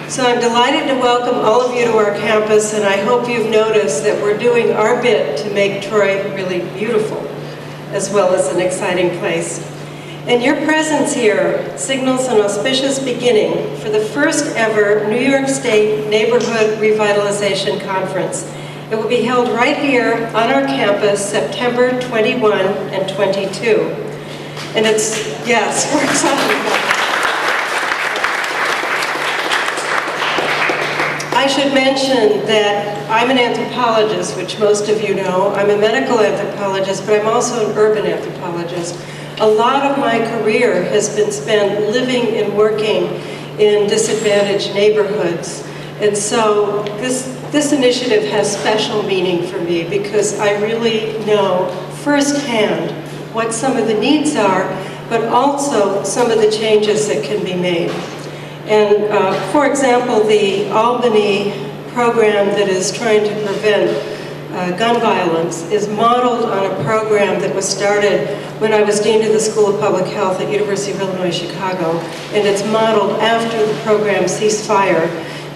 So I'm delighted to welcome all of you to our campus, and I hope you've noticed that we're doing our bit to make Troy really beautiful, as well as an exciting place. And your presence here signals an auspicious beginning for the first ever New York State Neighborhood Revitalization Conference. It will be held right here on our campus, September 21 and 22. And it's, yes, we're excited about it. I should mention that I'm an anthropologist, which most of you know. I'm a medical anthropologist, but I'm also an urban anthropologist. A lot of my career has been spent living and working in disadvantaged neighborhoods. And so this initiative has special meaning for me because I really know firsthand what some of the needs are, but also some of the changes that can be made. And for example, the Albany program that is trying to prevent gun violence is modeled on a program that was started when I was Dean of the School of Public Health at University of Illinois, Chicago. And it's modeled after the program Cease Fire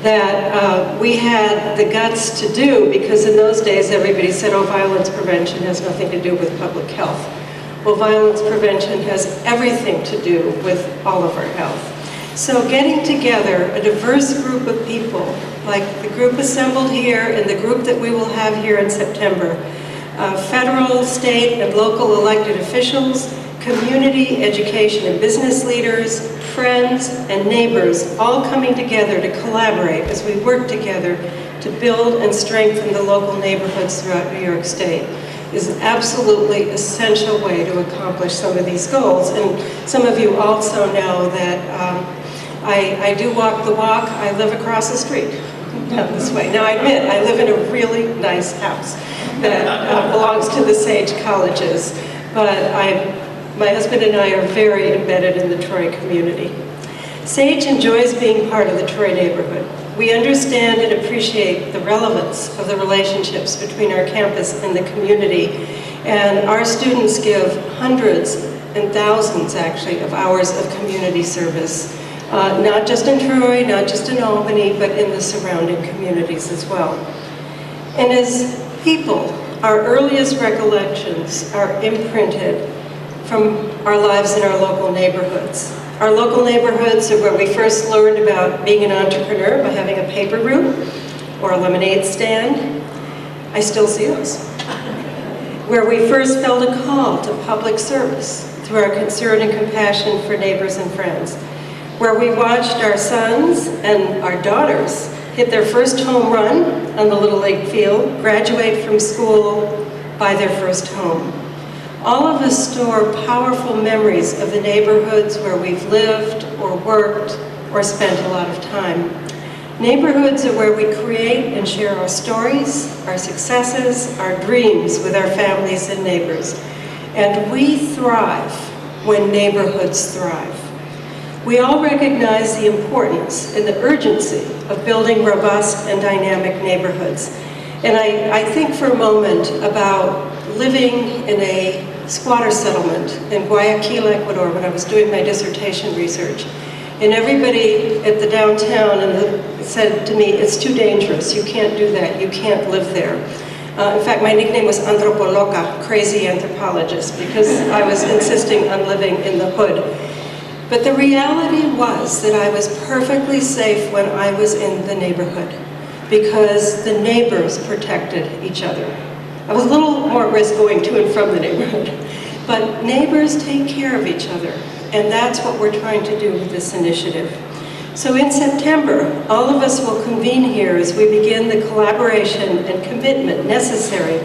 that we had the guts to do, because in those days everybody said, oh, violence prevention has nothing to do with public health. Well, violence prevention has everything to do with all of our health. So getting together a diverse group of people, like the group assembled here and the group that we will have here in September, federal, state, and local elected officials, community, education, and business leaders, friends, and neighbors, all coming together to collaborate as we work together to build and strengthen the local neighborhoods throughout New York State is an absolutely essential way to accomplish some of these goals. And some of you also know that I do walk the walk. I live across the street down this way. Now I admit, I live in a really nice house that belongs to the Sage Colleges, but my husband and I are very embedded in the Troy community. Sage enjoys being part of the Troy neighborhood. We understand and appreciate the relevance of the relationships between our campus and the community, and our students give hundreds and thousands, actually, of hours of community service. Not just in Troy, not just in Albany, but in the surrounding communities as well. And as people, our earliest recollections are imprinted from our lives in our local neighborhoods. Our local neighborhoods are where we first learned about being an entrepreneur by having a paper route or a lemonade stand. I still see those. Where we first felt a call to public service through our concern and compassion for neighbors and friends. Where we watched our sons and our daughters hit their first home run on the Little League field, graduate from school, buy their first home. All of us store powerful memories of the neighborhoods where we've lived or worked or spent a lot of time. Neighborhoods are where we create and share our stories, our successes, our dreams with our families and neighbors. And we thrive when neighborhoods thrive. We all recognize the importance and the urgency of building robust and dynamic neighborhoods. And I think for a moment about living in a squatter settlement in Guayaquil, Ecuador, when I was doing my dissertation research. And everybody at the downtown said to me, it's too dangerous, you can't do that, you can't live there. In fact, my nickname was Antropoloca, crazy anthropologist, because I was insisting on living in the hood. But the reality was that I was perfectly safe when I was in the neighborhood because the neighbors protected each other. I was a little more at risk going to and from the neighborhood, but neighbors take care of each other, and that's what we're trying to do with this initiative. So in September, all of us will convene here as we begin the collaboration and commitment necessary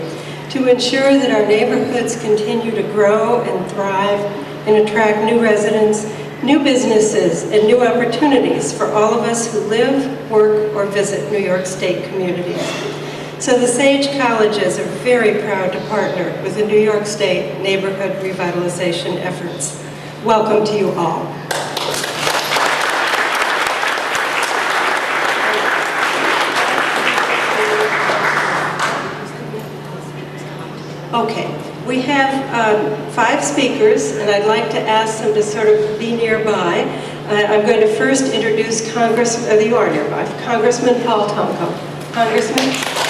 to ensure that our neighborhoods continue to grow and thrive and attract new residents, new businesses, and new opportunities for all of us who live, work, or visit New York State communities. So the Sage Colleges are very proud to partner with the New York State Neighborhood Revitalization efforts. Welcome to you all. Okay, we have 5 speakers, and I'd like to ask them to sort of be nearby. I'm going to first introduce you are nearby, Congressman Paul Tonko. Congressman.